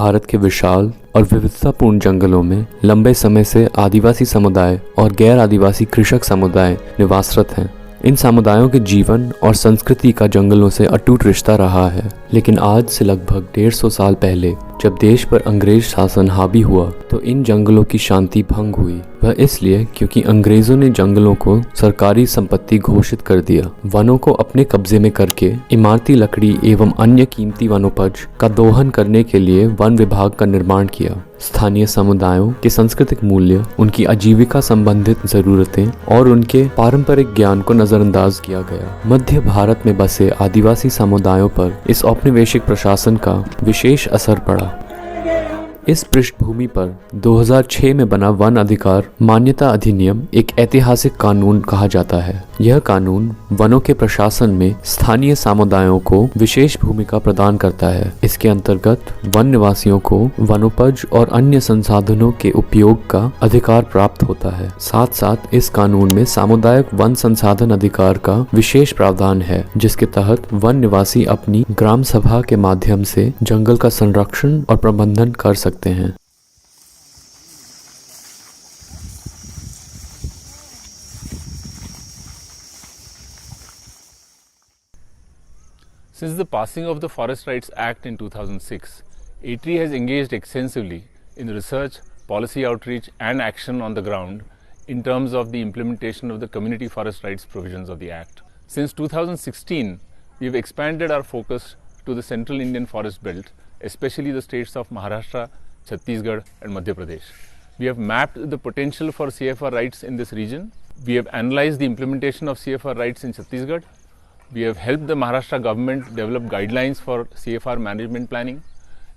भारत के विशाल और विविधतापूर्ण जंगलों में लंबे समय से आदिवासी समुदाय और गैर आदिवासी कृषक समुदाय निवासरत हैं। इन समुदायों के जीवन और संस्कृति का जंगलों से अटूट रिश्ता रहा है। लेकिन आज से लगभग 150 साल पहले जब देश पर अंग्रेज शासन हावी हुआ तो इन जंगलों की शांति भंग हुई। वह इसलिए क्योंकि अंग्रेजों ने जंगलों को सरकारी संपत्ति घोषित कर दिया। वनों को अपने कब्जे में करके इमारती लकड़ी एवं अन्य कीमती वनोपज का दोहन करने के लिए वन विभाग का निर्माण किया। स्थानीय समुदायों के सांस्कृतिक मूल्य, उनकी आजीविका संबंधित जरूरतें और उनके पारंपरिक ज्ञान को नजरअंदाज किया गया। मध्य भारत में बसे आदिवासी समुदायों पर इस औपनिवेशिक प्रशासन का विशेष असर पड़ा। इस पृष्ठभूमि पर 2006 में बना वन अधिकार मान्यता अधिनियम एक ऐतिहासिक कानून कहा जाता है। यह कानून वनों के प्रशासन में स्थानीय समुदायों को विशेष भूमिका प्रदान करता है। इसके अंतर्गत वन निवासियों को वनोपज और अन्य संसाधनों के उपयोग का अधिकार प्राप्त होता है। साथ साथ इस कानून में सामुदायिक वन संसाधन अधिकार का विशेष प्रावधान है, जिसके तहत वन निवासी अपनी ग्राम सभा के माध्यम से जंगल का संरक्षण और प्रबंधन कर सकते हैं। Since the passing of the Forest Rights Act in 2006, ATREE has engaged extensively in research, policy outreach and action on the ground in terms of the implementation of the community forest rights provisions of the Act. Since 2016, we have expanded our focus to the Central Indian Forest Belt, especially the states of Maharashtra, Chhattisgarh and Madhya Pradesh. We have mapped the potential for CFR rights in this region. We have analyzed the implementation of CFR rights in Chhattisgarh. We have helped the Maharashtra government develop guidelines for CFR management planning,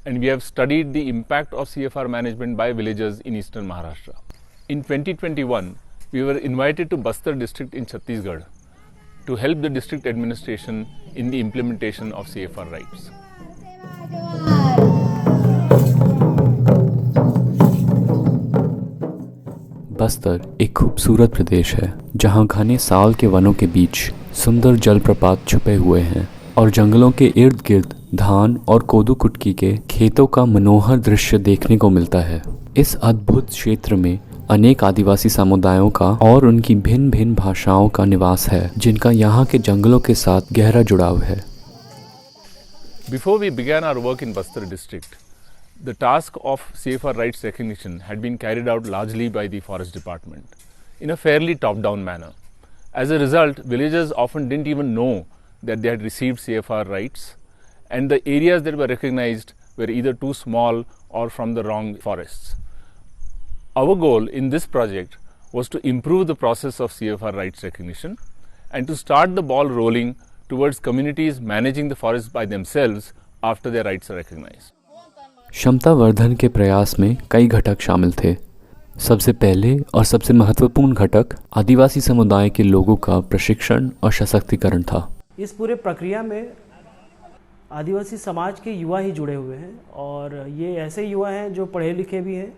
and we have studied the impact of CFR management by villagers in eastern Maharashtra. In 2021, we were invited to Bastar district in Chhattisgarh to help the district administration in the implementation of CFR rights. Bastar एक खूबसूरत प्रदेश है जहां घने साल के वनों के बीच सुंदर जलप्रपात छुपे हुए हैं और जंगलों के इर्द गिर्द धान और कोदो कुटकी के खेतों का मनोहर दृश्य देखने को मिलता है। इस अद्भुत क्षेत्र में अनेक आदिवासी समुदायों का और उनकी भिन्न भिन्न भाषाओं का निवास है, जिनका यहाँ के जंगलों के साथ गहरा जुड़ाव है। Before we began our work in Bastar district, the task of CFR rights recognition had been carried out largely by the Forest Department in a fairly top-down manner. As a result, villagers often didn't even know that they had received CFR rights, and the areas that were recognized were either too small or from the wrong forests. Our goal in this project was to improve the process of CFR rights recognition and to start the ball rolling towards communities managing the forests by themselves after their rights are recognized. क्षमता वर्धन के प्रयास में कई घटक शामिल थे। सबसे पहले और सबसे महत्वपूर्ण घटक आदिवासी समुदाय के लोगों का प्रशिक्षण और सशक्तिकरण था। इस पूरे प्रक्रिया में आदिवासी समाज के युवा ही जुड़े हुए हैं और ये ऐसे युवा हैं जो पढ़े लिखे भी हैं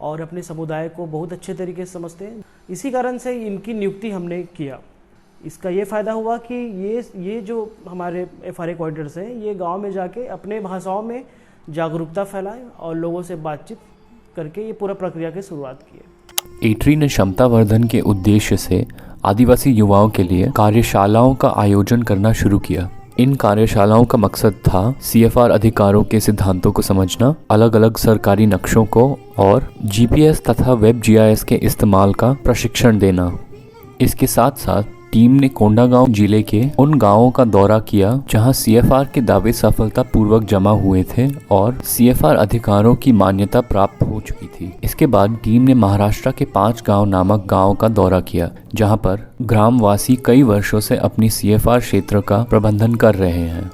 और अपने समुदाय को बहुत अच्छे तरीके से समझते हैं। इसी कारण से इनकी नियुक्ति हमने किया। इसका ये फ़ायदा हुआ कि ये जो हमारे FRA कोऑर्डिनेटर्स हैं ये गांव में जाके अपने भाषाओं में जागरूकता फैलाएं और लोगों से बातचीत करके ये पूरा प्रक्रिया की शुरुआत की है। ATREE ने क्षमता वर्धन के उद्देश्य से आदिवासी युवाओं के लिए कार्यशालाओं का आयोजन करना शुरू किया। इन कार्यशालाओं का मकसद था CFR अधिकारों के सिद्धांतों को समझना, अलग अलग सरकारी नक्शों को और GPS तथा वेब GIS के इस्तेमाल का प्रशिक्षण देना। इसके साथ साथ टीम ने कोंडागांव जिले के उन गांवों का दौरा किया जहां CFR के दावे सफलतापूर्वक जमा हुए थे और CFR अधिकारों की मान्यता प्राप्त हो चुकी थी। इसके बाद टीम ने महाराष्ट्र के 5 गांव नामक गांव का दौरा किया, जहां पर ग्रामवासी कई वर्षों से अपनी CFR क्षेत्र का प्रबंधन कर रहे हैं।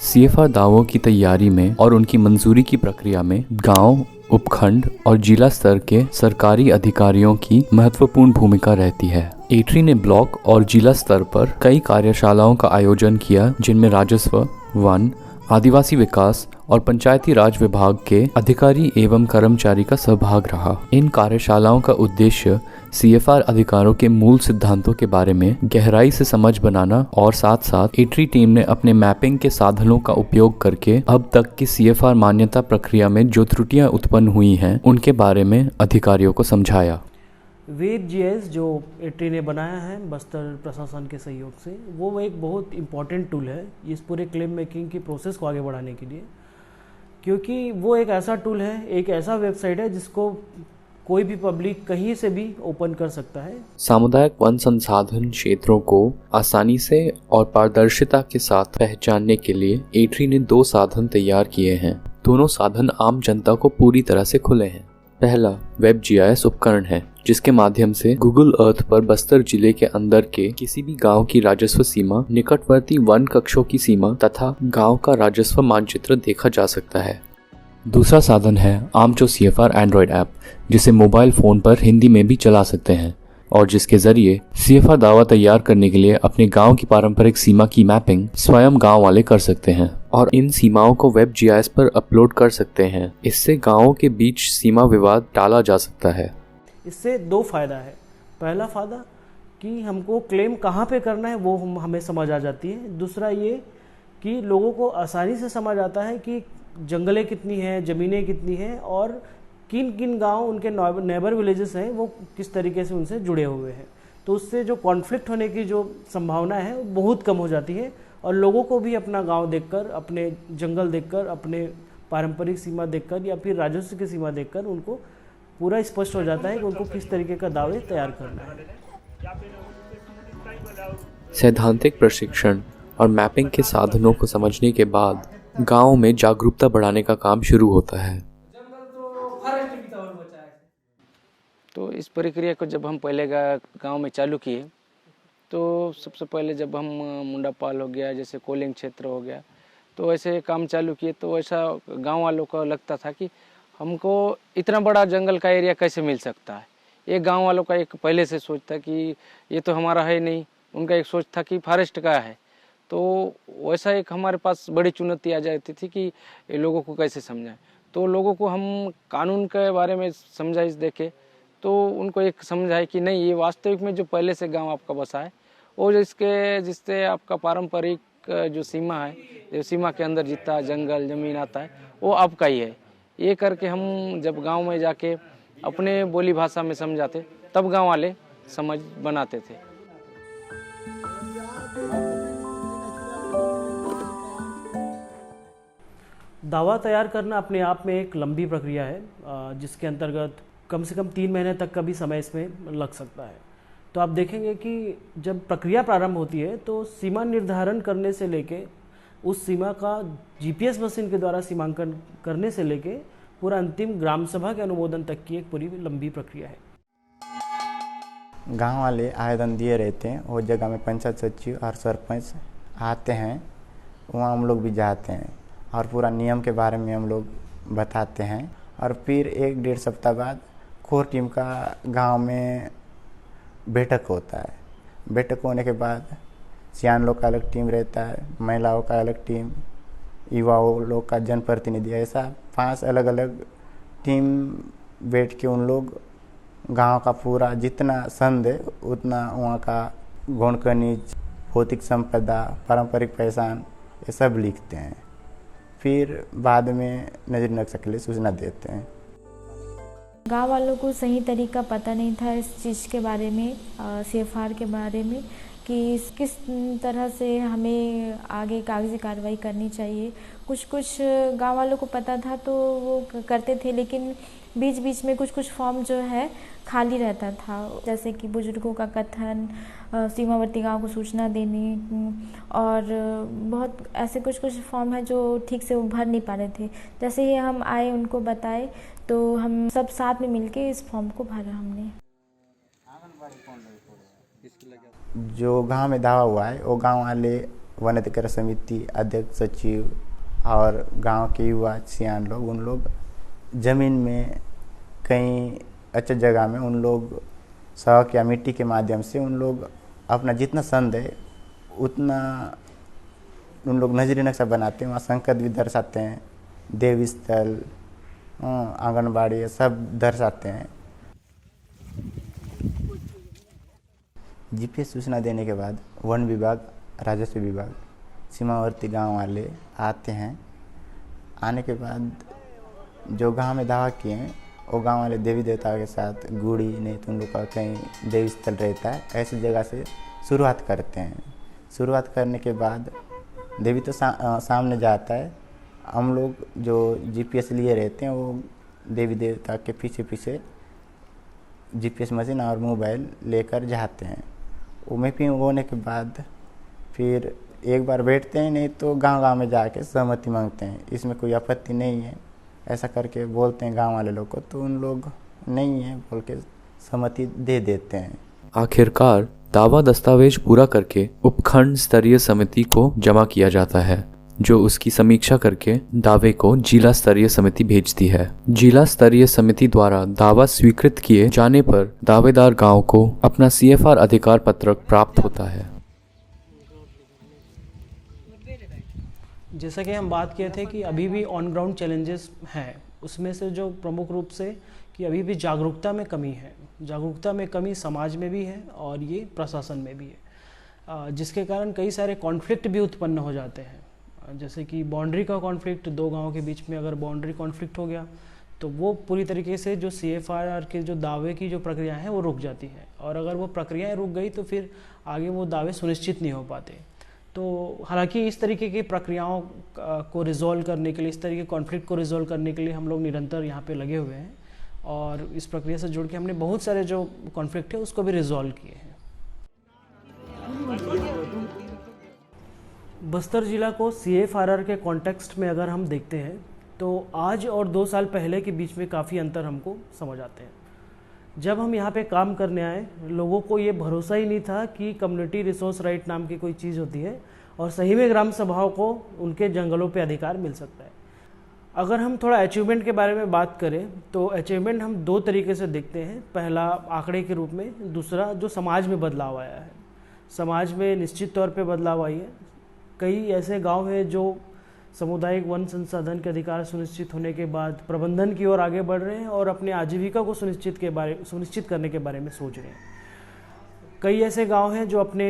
CFR दावों की तैयारी में और उनकी मंजूरी की प्रक्रिया में गांव, उपखंड और जिला स्तर के सरकारी अधिकारियों की महत्वपूर्ण भूमिका रहती है। ATREE ने ब्लॉक और जिला स्तर पर कई कार्यशालाओं का आयोजन किया, जिनमें राजस्व, वन, आदिवासी विकास और पंचायती राज विभाग के अधिकारी एवं कर्मचारी का सहभाग रहा। इन कार्यशालाओं का उद्देश्य CFR अधिकारों के मूल सिद्धांतों के बारे में गहराई से समझ बनाना और साथ साथ एट्री टीम ने अपने मैपिंग के साधनों का उपयोग करके अब तक की CFR मान्यता प्रक्रिया में जो त्रुटियां उत्पन्न हुई हैं उनके बारे में अधिकारियों को समझाया। वेब जीएस जो एट्री ने बनाया है बस्तर प्रशासन के सहयोग से, वो एक बहुत इम्पॉर्टेंट टूल है इस पूरे क्लेम मेकिंग की प्रोसेस को आगे बढ़ाने के लिए, क्योंकि वो एक ऐसा टूल है, एक ऐसा वेबसाइट है जिसको कोई भी पब्लिक कहीं से भी ओपन कर सकता है। सामुदायिक वन संसाधन क्षेत्रों को आसानी से और पारदर्शिता के साथ पहचानने के लिए एट्री ने 2 साधन तैयार किए हैं। दोनों साधन आम जनता को पूरी तरह से खुले हैं। पहला वेब GIS उपकरण है, जिसके माध्यम से गूगल अर्थ पर बस्तर जिले के अंदर के किसी भी गांव की राजस्व सीमा, निकटवर्ती वन कक्षों की सीमा तथा गांव का राजस्व मानचित्र देखा जा सकता है। दूसरा साधन है आमचो CFR एंड्रॉयड ऐप, जिसे मोबाइल फ़ोन पर हिंदी में भी चला सकते हैं और जिसके ज़रिए CFR दावा तैयार करने के लिए अपने गांव की पारंपरिक सीमा की मैपिंग स्वयं गांव वाले कर सकते हैं और इन सीमाओं को वेब GIS पर अपलोड कर सकते हैं। इससे गांवों के बीच सीमा विवाद टाला जा सकता है। इससे 2 फ़ायदा है। पहला फ़ायदा कि हमको क्लेम कहाँ पे करना है वो हमें समझ आ जाती है। दूसरा ये कि लोगों को आसानी से समझ आता है कि जंगलें कितनी हैं, ज़मीनें कितनी हैं और किन किन गांव उनके नेबर विलेजेस हैं वो किस तरीके से उनसे जुड़े हुए हैं। तो उससे जो कॉन्फ्लिक्ट होने की जो संभावना है वो बहुत कम हो जाती है और लोगों को भी अपना गांव देखकर, अपने जंगल देखकर, अपने पारंपरिक सीमा देखकर या फिर राजस्व की सीमा देखकर उनको पूरा स्पष्ट हो जाता है कि उनको किस तरीके का दावे तैयार करना है। सैद्धांतिक प्रशिक्षण और मैपिंग के साधनों को समझने के बाद गांव में जागरूकता बढ़ाने का काम शुरू होता है। तो इस प्रक्रिया को जब हम पहले गांव में चालू किए तो सबसे पहले जब हम मुंडापाल हो गया, जैसे कोलिंग क्षेत्र हो गया, तो ऐसे काम चालू किए तो ऐसा गांव वालों को लगता था कि हमको इतना बड़ा जंगल का एरिया कैसे मिल सकता है। एक गांव वालों का एक पहले से सोच था कि ये तो हमारा है नहीं, उनका एक सोच था कि फॉरेस्ट का है। तो वैसा एक हमारे पास बड़ी चुनौती आ जाती थी कि ये लोगों को कैसे समझाएं। तो लोगों को हम कानून के बारे में समझाइश देके तो उनको एक समझाए कि नहीं, ये वास्तविक में जो पहले से गांव आपका बसा है और जिससे आपका पारंपरिक जो सीमा है, जो सीमा के अंदर जितना जंगल ज़मीन आता है वो आपका ही है। ये करके हम जब गांव में जाके अपने बोली भाषा में समझाते तब गांव वाले समझ बनाते थे। दावा तैयार करना अपने आप में एक लंबी प्रक्रिया है, जिसके अंतर्गत कम से कम 3 महीने तक का भी समय इसमें लग सकता है। तो आप देखेंगे कि जब प्रक्रिया प्रारंभ होती है तो सीमा निर्धारण करने से लेके उस सीमा का GPS मशीन के द्वारा सीमांकन करने से लेके पूरा अंतिम ग्राम सभा के अनुमोदन तक की एक पूरी लंबी प्रक्रिया है। गांव वाले आवेदन दिए रहते हैं, वो जगह में पंचायत सचिव और सरपंच आते हैं, वहाँ हम लोग भी जाते हैं और पूरा नियम के बारे में हम लोग बताते हैं। और फिर 1-1.5 सप्ताह बाद कोर टीम का गांव में बैठक होता है। बैठक होने के बाद सियान लोग का अलग टीम रहता है, महिलाओं का अलग टीम, युवाओं लोग का जनप्रतिनिधि, ऐसा 5 अलग अलग टीम बैठ के उन लोग गांव का पूरा जितना संद है उतना वहाँ का गौण खनिज, भौतिक संपदा, पारंपरिक पहचान ये सब लिखते हैं। फिर बाद में नजरी नक्शा के लिए सूचना देते हैं। गांव वालों को सही तरीका पता नहीं था इस चीज़ के बारे में, CFR के बारे में, कि किस तरह से हमें आगे कागजी कार्रवाई करनी चाहिए। कुछ गांव वालों को पता था तो वो करते थे, लेकिन बीच बीच में कुछ फॉर्म जो है खाली रहता था, जैसे कि बुजुर्गों का कथन, सीमावर्ती गांव को सूचना देनी और बहुत ऐसे कुछ फॉर्म है जो ठीक से भर नहीं पा रहे थे। जैसे ही हम आए उनको बताए तो हम सब साथ में मिलके इस फॉर्म को भरा हमने। जो गांव में दावा हुआ है वो गांव वाले, वन अधिकार समिति अध्यक्ष, सचिव और गांव के युवा सियान लोग, उन लोग ज़मीन में कहीं अच्छे जगह में उन लोग सड़क या मिट्टी के माध्यम से उन लोग अपना जितना संद है उतना उन लोग नजरी नक्शा बनाते हैं, वहाँ संकेत भी दर्शाते हैं देवी स्थल, आंगनबाड़ी, ये सब दर्शाते हैं। जीपीएस सूचना देने के बाद वन विभाग, राजस्व विभाग, सीमावर्ती गांव वाले आते हैं। आने के बाद जो गांव में दावा किए हैं वो गांव वाले देवी देवताओं के साथ गुड़ी, नहीं तो उन लोग का कहीं देवी स्थल रहता है, ऐसी जगह से शुरुआत करते हैं। शुरुआत करने के बाद देवी तो सामने जाता है, हम लोग जो जीपीएस लिए रहते हैं वो देवी देवता के पीछे पीछे जीपीएस मशीन और मोबाइल लेकर जाते हैं। वो मैपिंग होने के बाद फिर एक बार बैठते हैं, नहीं तो गांव-गांव में जाके सहमति मांगते हैं, इसमें कोई आपत्ति नहीं है, ऐसा करके बोलते हैं गांव वाले लोग को, तो उन लोग नहीं है बोल के सहमति दे देते हैं। आखिरकार दावा दस्तावेज पूरा करके उपखंड स्तरीय समिति को जमा किया जाता है, जो उसकी समीक्षा करके दावे को जिला स्तरीय समिति भेजती है। जिला स्तरीय समिति द्वारा दावा स्वीकृत किए जाने पर दावेदार गांव को अपना सीएफआर अधिकार पत्रक प्राप्त होता है। जैसा कि हम बात किए थे कि अभी भी ऑन ग्राउंड चैलेंजेस हैं, उसमें से जो प्रमुख रूप से कि अभी भी जागरूकता में कमी है। जागरूकता में कमी समाज में भी है और ये प्रशासन में भी है, जिसके कारण कई सारे कॉन्फ्लिक्ट भी उत्पन्न हो जाते हैं। जैसे कि बाउंड्री का कॉन्फ्लिक्ट, दो गांवों के बीच में अगर बाउंड्री कॉन्फ्लिक्ट हो गया तो वो पूरी तरीके से जो सीएफआर के जो दावे की जो प्रक्रिया है वो रुक जाती है, और अगर वो प्रक्रियाएँ रुक गई तो फिर आगे वो दावे सुनिश्चित नहीं हो पाते। तो हालांकि इस तरीके की प्रक्रियाओं को रिजॉल्व करने के लिए, इस तरीके के कॉन्फ्लिक्ट को रिजॉल्व करने के लिए हम लोग निरंतर यहाँ पे लगे हुए हैं, और इस प्रक्रिया से जुड़ के हमने बहुत सारे जो कॉन्फ्लिक्ट है उसको भी रिजॉल्व किए हैं। बस्तर जिला को सीएफआरआर के कॉन्टेक्स्ट में अगर हम देखते हैं तो आज और 2 साल पहले के बीच में काफ़ी अंतर हमको समझ आते हैं। जब हम यहाँ पे काम करने आए, लोगों को ये भरोसा ही नहीं था कि कम्युनिटी रिसोर्स राइट नाम की कोई चीज़ होती है और सही में ग्राम सभाओं को उनके जंगलों पे अधिकार मिल सकता है। अगर हम थोड़ा अचीवमेंट के बारे में बात करें तो अचीवमेंट हम 2 तरीके से देखते हैं। पहला आंकड़े के रूप में, दूसरा जो समाज में बदलाव आया है। समाज में निश्चित तौर पे बदलाव आई है। कई ऐसे गांव हैं जो सामुदायिक वन संसाधन के अधिकार सुनिश्चित होने के बाद प्रबंधन की ओर आगे बढ़ रहे हैं और अपने आजीविका को सुनिश्चित करने के बारे में सोच रहे हैं। कई ऐसे गांव हैं जो अपने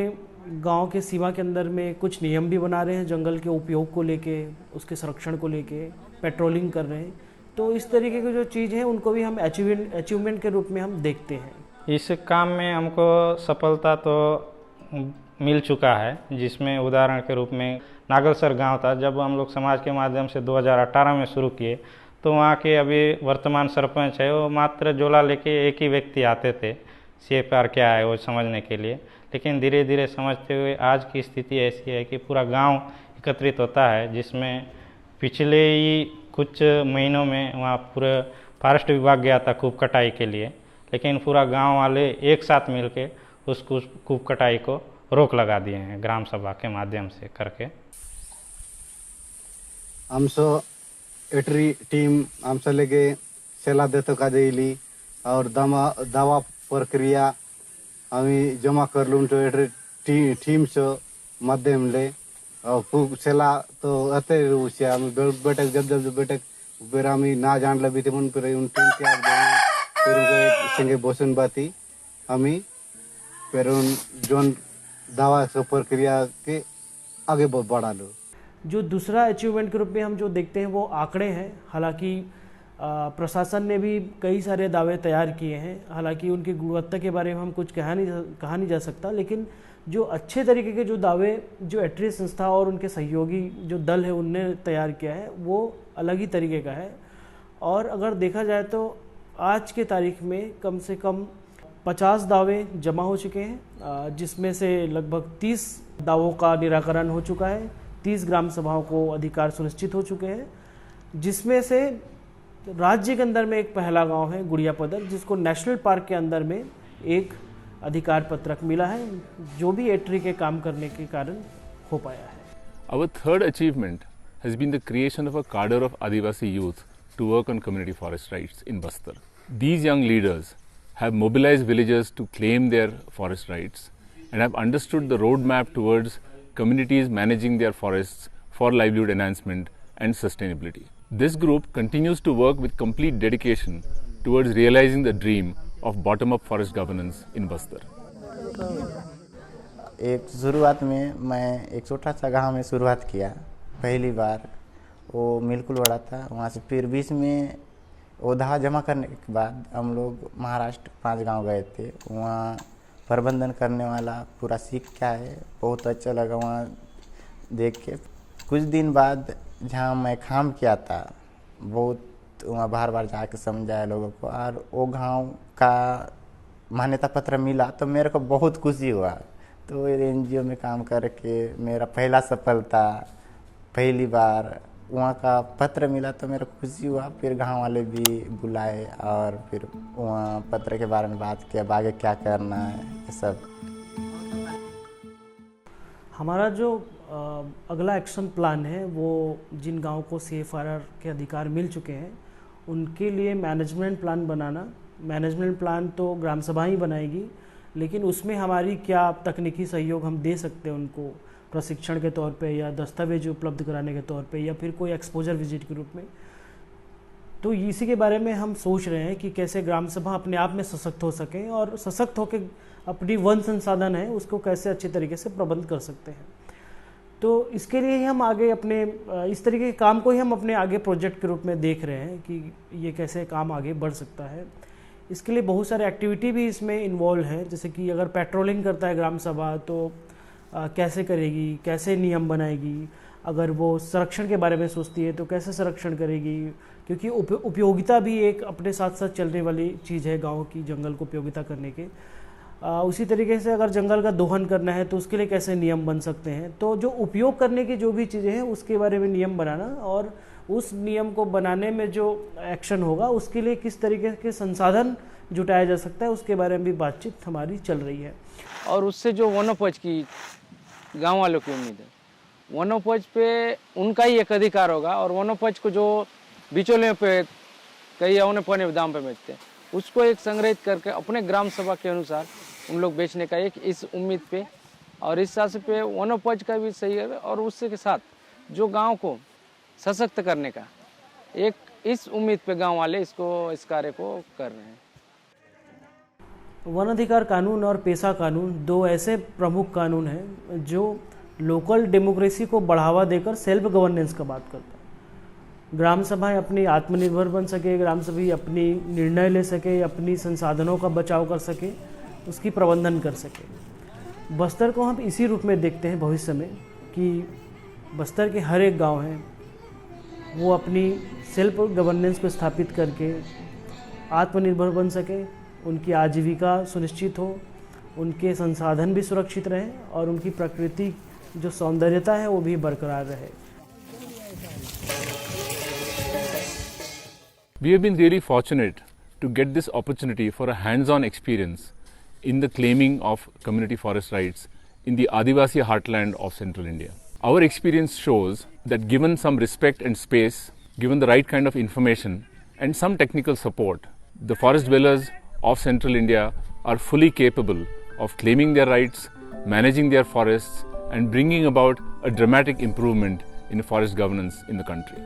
गांव के सीमा के अंदर में कुछ नियम भी बना रहे हैं, जंगल के उपयोग को लेके, उसके संरक्षण को लेके पेट्रोलिंग कर रहे हैं। तो इस तरीके की जो चीज़ है उनको भी हम अचीवमेंट के रूप में हम देखते हैं। इस काम में हमको सफलता तो मिल चुका है, जिसमें उदाहरण के रूप में नागलसर गांव था। जब हम लोग समाज के माध्यम से 2018 में शुरू किए तो वहाँ के अभी वर्तमान सरपंच है, वो मात्र झोला लेके एक ही व्यक्ति आते थे सीएफआर क्या है वो समझने के लिए। लेकिन धीरे धीरे समझते हुए आज की स्थिति ऐसी है कि पूरा गांव एकत्रित होता है, जिसमें पिछले ही कुछ महीनों में वहाँ पूरे फॉरेस्ट विभाग गया था कूप कटाई के लिए, लेकिन पूरा गांव वाले एक साथ मिलके उस कूप कटाई को रोक लगा दिए हैं ग्राम सभा के माध्यम से करके। आमचं एटरी टीम आमचं लगे सेला देतो का देली और दावा प्रक्रिया आम्ही जमा करलून तो एटरी टीमचं माध्यम ले और सेला तो अते उसे आम्ही बैठक जब बैठक फिर आम्ही ना जानला भी थे मन पर उन टीम के आप फिर उनके संगे बसन बाती आम्ही फिर उन जोन दावा प्रक्रिया के आगे बढ़ा लो। जो दूसरा अचीवमेंट के रूप में हम जो देखते हैं वो आंकड़े हैं। हालांकि प्रशासन ने भी कई सारे दावे तैयार किए हैं, हालांकि उनकी गुणवत्ता के बारे में हम कुछ कहा नहीं जा सकता, लेकिन जो अच्छे तरीके के जो दावे जो एट्री संस्था और उनके सहयोगी जो दल है उनने तैयार किया है वो अलग ही तरीके का है। और अगर देखा जाए तो आज के तारीख में कम से कम 50 दावे जमा हो चुके हैं, जिसमें से लगभग 30 दावों का निराकरण हो चुका है। 30 ग्राम सभाओं को अधिकार सुनिश्चित हो चुके हैं, जिसमें से राज्य के अंदर में एक पहला गांव है गुड़िया पदर, जिसको नेशनल पार्क के अंदर में एक अधिकार पत्रक मिला है, जो भी एट्री के काम करने के कारण हो पाया है। Our third achievement has been the creation of a cadre of Adivasi youth to work on community forest rights in Bastar. These young leaders have mobilized villagers to claim their forest rights and have understood the roadmap towards communities managing their forests for livelihood enhancement and sustainability. This group continues to work with complete dedication towards realizing the dream of bottom-up forest governance in Bastar. एक शुरुआत में मैं एक छोटा सा गांव में शुरुआत किया पहली बार, वो मिलकुलवाड़ा था। वहाँ से फिर बीच में वो दवा जमा करने के बाद हम लोग महाराष्ट्र 5 गांव गए थे। वहाँ प्रबंधन करने वाला पूरा सीख क्या है, बहुत अच्छा लगा वहाँ देख के। कुछ दिन बाद जहाँ मैं काम किया था, बहुत वहाँ बार बार जाके समझाया लोगों को, और वो गांव का मान्यता पत्र मिला तो मेरे को बहुत खुशी हुआ। तो एनजीओ में काम करके मेरा पहला सफलता, पहली बार वहाँ का पत्र मिला तो मेरा खुशी हुआ। फिर गांव वाले भी बुलाए और फिर वहाँ पत्र के बारे में बात किया, आगे क्या करना है ये सब। हमारा जो अगला एक्शन प्लान है वो जिन गांव को CFR के अधिकार मिल चुके हैं उनके लिए मैनेजमेंट प्लान बनाना। मैनेजमेंट प्लान तो ग्राम सभा ही बनाएगी, लेकिन उसमें हमारी क्या तकनीकी सहयोग हम दे सकते हैं उनको प्रशिक्षण के तौर पे या दस्तावेज उपलब्ध कराने के तौर पे या फिर कोई एक्सपोजर विजिट के रूप में। तो इसी के बारे में हम सोच रहे हैं कि कैसे ग्राम सभा अपने आप में सशक्त हो सकें और सशक्त होकर अपनी वन संसाधन है उसको कैसे अच्छे तरीके से प्रबंध कर सकते हैं। तो इसके लिए ही हम आगे अपने इस तरीके के काम को ही हम अपने आगे प्रोजेक्ट के रूप में देख रहे हैं कि ये कैसे काम आगे बढ़ सकता है। इसके लिए बहुत सारे एक्टिविटी भी इसमें इन्वॉल्व है, जैसे कि अगर पेट्रोलिंग करता है ग्राम सभा तो कैसे करेगी, कैसे नियम बनाएगी, अगर वो संरक्षण के बारे में सोचती है तो कैसे संरक्षण करेगी, क्योंकि उपयोगिता भी एक अपने साथ साथ चलने वाली चीज़ है गांव की, जंगल को उपयोगिता करने के। उसी तरीके से अगर जंगल का दोहन करना है तो उसके लिए कैसे नियम बन सकते हैं। तो जो उपयोग करने की जो भी चीज़ें हैं उसके बारे में नियम बनाना और उस नियम को बनाने में जो एक्शन होगा उसके लिए किस तरीके के संसाधन जुटाया जा सकता है उसके बारे में भी बातचीत हमारी चल रही है। और उससे जो वनोपज की गांव वालों की उम्मीद है, वनोपज पे उनका ही एक अधिकार होगा और वनोपज को जो बिचौलियों पे कई औने पौने दाम पे बेचते हैं उसको एक संग्रहित करके अपने ग्राम सभा के अनुसार उन लोग बेचने का एक इस उम्मीद पे और इस हिसाब से पे वनोपज का भी सही है और उससे के साथ जो गांव को सशक्त करने का एक इस उम्मीद पे गांव वाले इस कार्य को कर रहे हैं। वन अधिकार कानून और पेशा कानून दो ऐसे प्रमुख कानून हैं जो लोकल डेमोक्रेसी को बढ़ावा देकर सेल्फ गवर्नेंस का बात करता है। ग्राम सभाएं अपनी आत्मनिर्भर बन सके, ग्राम सभी अपनी निर्णय ले सके, अपनी संसाधनों का बचाव कर सके, उसकी प्रबंधन कर सके। बस्तर को हम इसी रूप में देखते हैं भविष्य में कि बस्तर के हर एक गांव है वो अपनी सेल्फ गवर्नेंस को स्थापित करके आत्मनिर्भर बन सके, उनकी आजीविका सुनिश्चित हो, उनके संसाधन भी सुरक्षित रहें और उनकी प्रकृति जो सौंदर्यता है वो भी बरकरार रहे। We have been really fortunate to get this opportunity for a hands-on experience in the claiming of community forest rights in the Adivasi heartland of central India. Our experience shows that given some respect and space, given the right kind of information and some technical support, the forest dwellers of central India are fully capable of claiming their rights, managing their forests and bringing about a dramatic improvement in forest governance in the country.